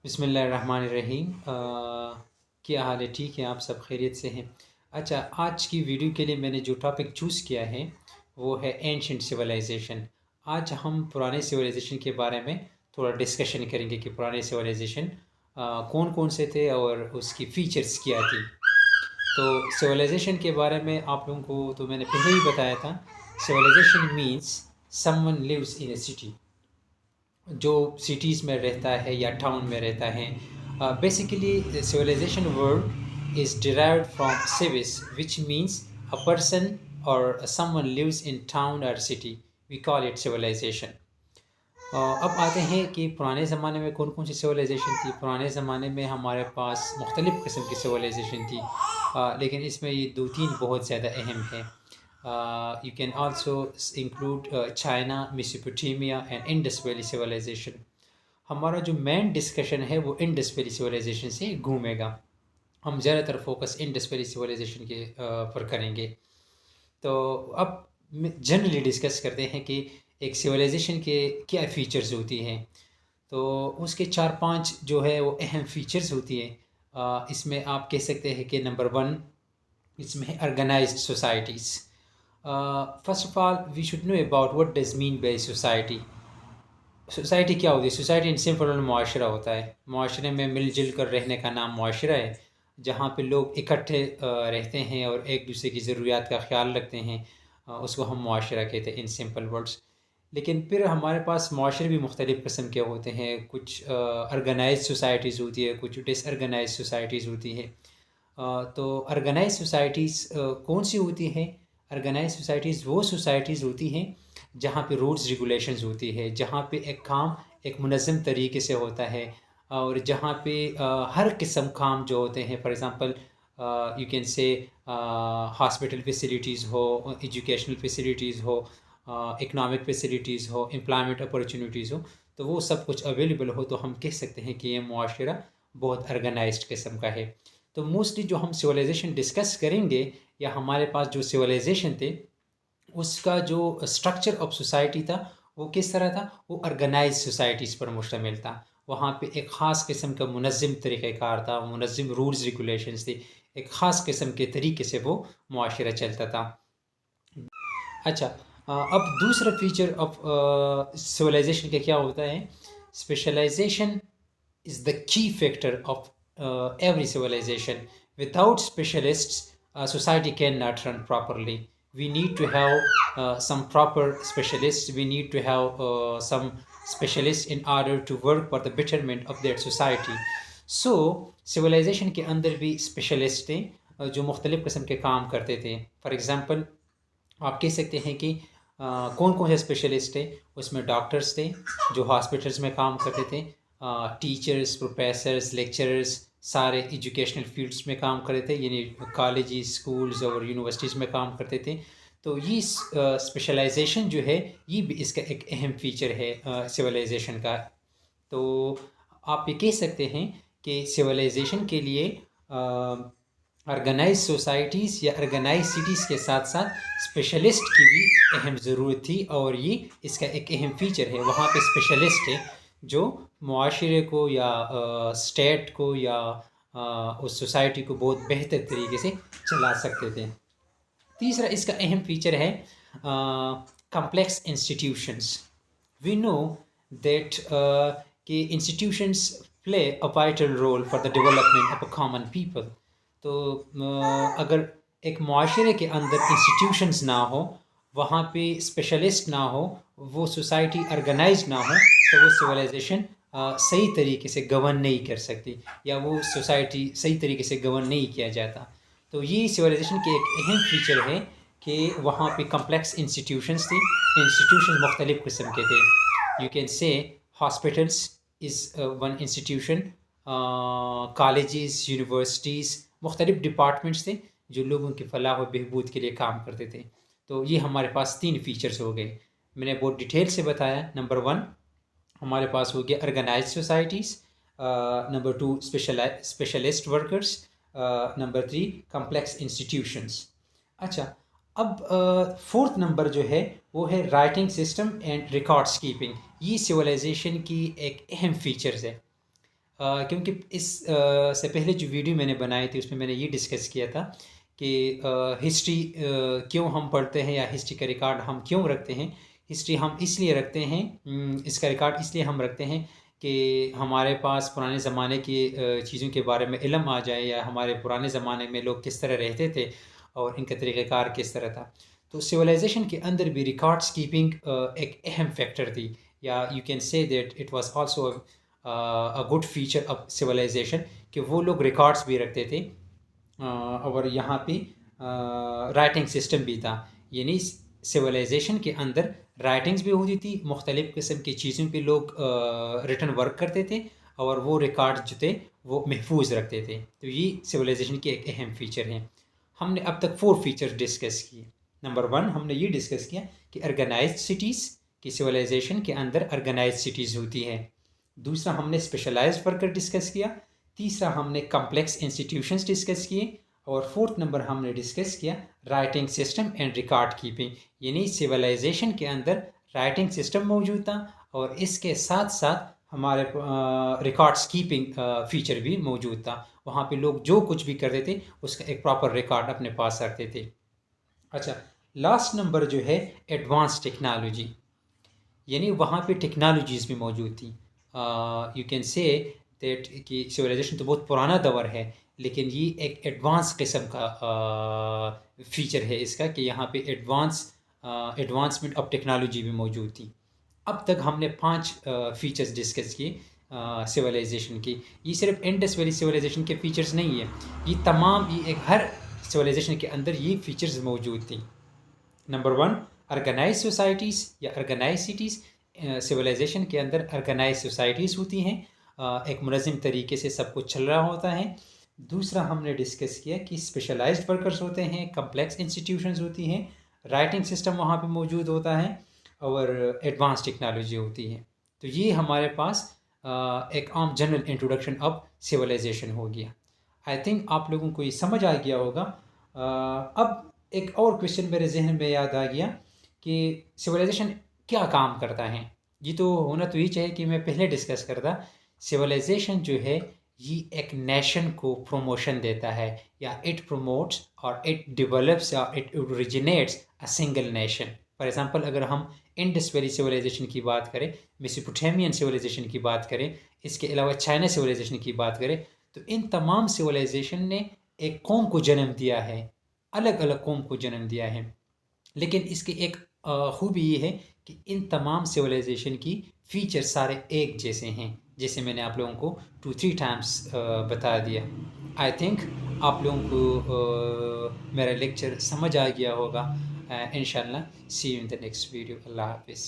بسم اللہ الرحمن الرحیم۔ کیا حال ہے؟ ٹھیک ہے؟ آپ سب خیریت سے ہیں؟ اچھا، آج کی ویڈیو کے لیے میں نے جو ٹاپک چوز کیا ہے وہ ہے اینشنٹ سویلائزیشن۔ آج ہم پرانے سویلائزیشن کے بارے میں تھوڑا ڈسکشن کریں گے کہ پرانے سویلائزیشن کون کون سے تھے اور اس کی فیچرز کیا تھی۔ تو سویلائزیشن کے بارے میں آپ لوگوں کو تو میں نے پہلے ہی بتایا تھا۔ Civilisation means someone lives in a city, جو سٹیز میں رہتا ہے یا ٹاؤن میں رہتا ہے۔ Basically civilization word is derived from civis which means a person or someone lives in town or city. We call it civilization. اب آتے ہیں کہ پرانے زمانے میں کون کون سی سویلائزیشن تھی۔ پرانے زمانے میں ہمارے پاس مختلف قسم کی سویلائزیشن تھی، لیکن اس میں یہ دو تین بہت زیادہ اہم ہیں۔ You can also include China, Mesopotamia and Indus Valley civilization. ہمارا جو مین ڈسکشن ہے وہ انڈس ویلی سویلائزیشن سے گھومے گا۔ ہم زیادہ تر فوکس انڈس ویلی سویلائزیشن کے پر کریں گے۔ تو اب جنرلی ڈسکس کرتے ہیں کہ ایک سویلائزیشن کے کیا فیچرز ہوتی ہیں۔ تو اس کے 4-5 جو ہے وہ اہم فیچرز ہوتی ہیں۔ اس میں آپ کہہ سکتے ہیں کہ نمبر 1 اس میں ہے organised societies. First of all we should know about what does mean by society. Society کیا ہوتی ہے؟ سوسائٹی ان سمپل معاشرہ ہوتا ہے۔ معاشرے میں مل جل کر رہنے کا نام معاشرہ ہے، جہاں پہ لوگ اکٹھے رہتے ہیں اور ایک دوسرے کی ضروریات کا خیال رکھتے ہیں، اس کو ہم معاشرہ کہتے ہیں ان سمپل ورڈس۔ لیکن پھر ہمارے پاس معاشرے بھی مختلف قسم کے ہوتے ہیں۔ کچھ آرگنائز سوسائٹیز ہوتی ہے، کچھ ڈس آرگنائز سوسائٹیز ہوتی ہیں۔ تو آرگنائز سوسائٹیز کون سی ہوتی ہیں؟ آرگنائز سوسائٹیز وہ سوسائٹیز ہوتی ہیں جہاں پہ رولز ریگولیشنز ہوتی ہے، جہاں پہ ایک کام ایک منظم طریقے سے ہوتا ہے، اور جہاں پہ ہر قسم کام جو ہوتے ہیں، for example you can say hospital facilities ہو، ایجوکیشنل فیسیلیٹیز ہو، اکنامک فیسیلیٹیز ہو، امپلائمنٹ اپرچونیٹیز ہو، تو وہ سب کچھ اویلیبل ہو، تو ہم کہہ سکتے ہیں کہ یہ معاشرہ بہت آرگنائزڈ قسم کا ہے۔ تو موسٹلی جو ہم سویلائزیشن ڈسکس کریں گے، یا ہمارے پاس جو سویلائزیشن تھے اس کا جو اسٹرکچر آف سوسائٹی تھا وہ کس طرح تھا؟ وہ آرگنائز سوسائٹیز پر مشتمل تھا۔ وہاں پہ ایک خاص قسم کا منظم طریقہ کار تھا، منظم رولز ریگولیشنز تھی، ایک خاص قسم کے طریقے سے وہ معاشرہ چلتا تھا۔ اچھا، اب دوسرا فیچر آف سویلائزیشن کا کیا ہوتا ہے؟ اسپیشلائزیشن از دا کی factor of every civilization. Without specialists, society cannot run properly. We need to have some proper specialists. We need to have some specialists in order to work for the betterment of their society. So, civilization کے اندر بھی specialist تھے جو مختلف قسم کے کام کرتے تھے۔ For example آپ کہہ سکتے ہیں کہ کون کون سے اسپیشلسٹ تھے؟ اس میں ڈاکٹرز تھے جو ہاسپٹلس میں کام کرتے تھے، ٹیچرز، پروفیسرز، لیکچررز، سارے ایجوکیشنل فیلڈس میں کام کرتے تھے، یعنی کالجز، اسکولز اور یونیورسٹیز میں کام کرتے تھے۔ تو یہ اسپیشلائزیشن جو ہے یہ بھی اس کا ایک اہم فیچر ہے سویلائزیشن کا۔ تو آپ یہ کہہ سکتے ہیں کہ سویلائزیشن کے لیے آرگنائز سوسائٹیز یا آرگنائز سٹیز کے ساتھ ساتھ اسپیشلسٹ کی بھی اہم ضرورت تھی، اور یہ اس کا ایک اہم فیچر ہے۔ وہاں پہ اسپیشلسٹ ہے جو معاشرے کو یا اسٹیٹ کو یا اس سوسائٹی کو بہت بہتر طریقے سے چلا سکتے تھے۔ تیسرا اس کا اہم فیچر ہے complex institutions. We know that کہ institutions play a vital role for the development of a common people. تو اگر ایک معاشرے کے اندر انسٹیٹیوشنز نہ ہو، وہاں پہ اسپیشلسٹ نہ ہو، وہ سوسائٹی آرگنائز نہ ہو، تو وہ سویلائزیشن صحیح طریقے سے گورن نہیں کر سکتی، یا وہ سوسائٹی صحیح طریقے سے گورن نہیں کیا جاتا۔ تو یہ سویلائزیشن کے ایک اہم فیچر ہے کہ وہاں پہ کمپلیکس انسٹیٹیوشنز تھی۔ انسٹیٹیوشن مختلف قسم کے تھے۔ یو کین سے hospitals is one institution, colleges, universities, مختلف ڈپارٹمنٹس تھے جو لوگوں کی فلاح و بہبود کے لیے کام کرتے تھے۔ تو یہ ہمارے پاس 3 فیچرز ہو گئے، میں نے بہت ڈیٹیل سے بتایا۔ نمبر 1 ہمارے پاس ہو گیا organise societies, number 2 specialist workers, number 3 complex institutions. اچھا، اب 4تھ نمبر جو ہے وہ ہے writing system and records keeping. یہ سویلائزیشن کی ایک اہم فیچرز ہے۔ کیونکہ اس سے پہلے جو ویڈیو میں نے بنائی تھی اس میں نے یہ ڈسکس کیا تھا کہ ہسٹری کیوں ہم پڑھتے ہیں یا ہسٹری کا ریکارڈ ہم کیوں رکھتے ہیں. ہسٹری ہم اس لیے رکھتے ہیں، اس کا ریکارڈ اس لیے ہم رکھتے ہیں کہ ہمارے پاس پرانے زمانے کی چیزوں کے بارے میں علم آ جائے، یا ہمارے پرانے زمانے میں لوگ کس طرح رہتے تھے اور ان کا طریقہ کار کس طرح تھا. تو سویلائزیشن کے اندر بھی ریکارڈس کیپنگ ایک اہم فیکٹر تھی، یا you can say that it was also a good feature of civilisation کہ وہ لوگ ریکارڈس بھی رکھتے تھے. اور یہاں پہ رائٹنگ سسٹم بھی تھا، یعنی سویلائزیشن کے اندر رائٹنگز بھی ہوتی تھی، مختلف قسم کی چیزوں پہ لوگ ریٹن ورک کرتے تھے اور وہ ریکارڈ جو تھے وہ محفوظ رکھتے تھے. تو یہ سویلائزیشن کی ایک اہم فیچر ہیں. ہم نے اب تک 4 فیچر ڈسکس کیے. نمبر 1 ہم نے یہ ڈسکس کیا کہ آرگنائزڈ سٹیز کی سویلائزیشن کے اندر آرگنائزڈ سٹیز ہوتی ہیں. دوسرا ہم نے اسپیشلائزڈ ورکر ڈسکس کیا. تیسرا ہم نے کمپلیکس انسٹیٹیوشنز ڈسکس کیے. اور 4 نمبر ہم نے ڈسکس کیا writing system and record keeping, یعنی سویلائزیشن کے اندر رائٹنگ سسٹم موجود تھا اور اس کے ساتھ ساتھ ہمارے ریکارڈس کیپنگ فیچر بھی موجود تھا. وہاں پہ لوگ جو کچھ بھی کرتے تھے اس کا ایک پراپر ریکارڈ اپنے پاس رکھتے تھے. اچھا، لاسٹ نمبر جو ہے ایڈوانس ٹیکنالوجی، یعنی وہاں پہ ٹیکنالوجیز بھی موجود تھیں. یو کین سے دیٹ کہ سویلائزیشن تو بہت پرانا دور ہے، لیکن یہ ایک ایڈوانس قسم کا فیچر ہے اس کا کہ یہاں پہ ایڈوانسمنٹ آف ٹیکنالوجی بھی موجود تھی. اب تک ہم نے 5 فیچرز ڈسکس کیے سویلائزیشن کی. یہ صرف انڈس ویلی سویلائزیشن کے فیچرز نہیں ہیں، یہ تمام یہ ایک ہر سویلائزیشن کے اندر یہ فیچرز موجود تھیں. نمبر 1 آرگنائز سوسائٹیز یا آرگنائز سٹیز. سویلائزیشن کے اندر آرگنائز سوسائٹیز ہوتی ہیں، ایک منظم طریقے سے سب کچھ چل رہا ہوتا ہے. دوسرا ہم نے ڈسکس کیا کہ اسپیشلائزڈ ورکرز ہوتے ہیں، کمپلیکس انسٹیٹیوشنز ہوتی ہیں، رائٹنگ سسٹم وہاں پہ موجود ہوتا ہے اور ایڈوانس ٹیکنالوجی ہوتی ہے. تو یہ ہمارے پاس ایک عام جنرل انٹروڈکشن آف سویلائزیشن ہو گیا. آئی تھنک آپ لوگوں کو یہ سمجھ آ گیا ہوگا. اب ایک اور کویشچن میرے ذہن میں یاد آ گیا کہ سویلائزیشن کیا کام کرتا ہے. یہ تو ہونا تو یہ چاہیے کہ میں پہلے ڈسکس کرتا. سویلائزیشن جو ہے یہ ایک نیشن کو پروموشن دیتا ہے، یا اٹ پروموٹس اور اٹ ڈیولپس یا it originates a single nation. For example اگر ہم انڈس ویلی سویلائزیشن کی بات کریں، میسوپوٹیمین سویلائزیشن کی بات کریں، اس کے علاوہ چائنا سویلائزیشن کی بات کریں، تو ان تمام سویلائزیشن نے ایک قوم کو جنم دیا ہے، الگ الگ قوم کو جنم دیا ہے. لیکن اس کی ایک خوبی یہ ہے کہ ان تمام سویلائزیشن کی فیچر سارے ایک جیسے ہیں، جیسے میں نے آپ لوگوں کو 2-3 ٹائمس بتا دیا. آئی تھنک آپ لوگوں کو میرا لیکچر سمجھ آ گیا ہوگا. انشاءاللہ see you in the next video. اللہ حافظ.